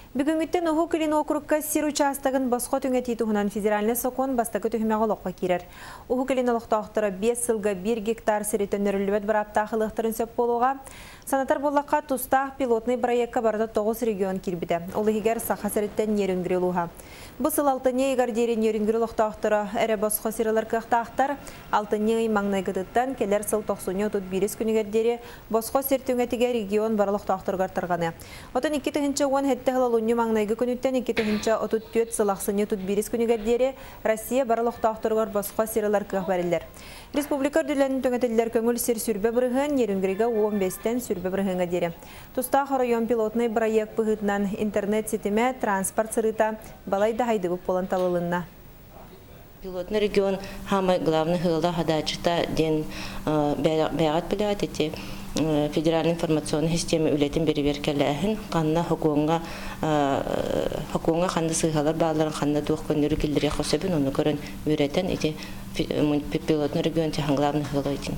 Бүгүнгүттен Уху Килин округка сир участагын боско түңети туһунан федеральный сокон бастакы түһүмәгә локка кирер. Уху Килин олохтоохтора 5 сылга 1 гектар сиритөнөрүлбөт барапта хылыктарын сөп болуга, санатар боллакка тустах пилотный проектка барда 9 регион кирбиде. Олыгер саха сириттен нерүнгүрүлуга. Бу сыл алтыне игардерин нерүнгүрүл олохтоохтора эре боско сирилар кыктаактар, алтыне маңнайгыдыттан келер сыл 90 тут бирис күнүгердери боско сир түңетиге регион барылыктоохторгар тарганы. Отон 2-10 хетте Лунью маңнайгы күнүттен 2-34 сылақсыны тут бирис күнігердері Россия барылықтақтырғар босқа сиралар кығбарилер. Республика дүләнін төңетелілер көңіл сир сүрбе бірігін, ерінгірігі 15-тен сүрбе бірігінға дері. Тустақ район пилотный проект бұғытынан интернет-сетіме транспорт сырыта балайда хайды бұп болан талылынна. Пилотный регион хамай главный хылда хадачыта ден бәғат білят еті. Федеральный информационный система үлетін беріверкеләхін қанна хукуңға қанды сыйғалар бағаларын қанна туық көндері келдіре қосабын оны көрін үйретен пилотный регион техан главный хылы етін.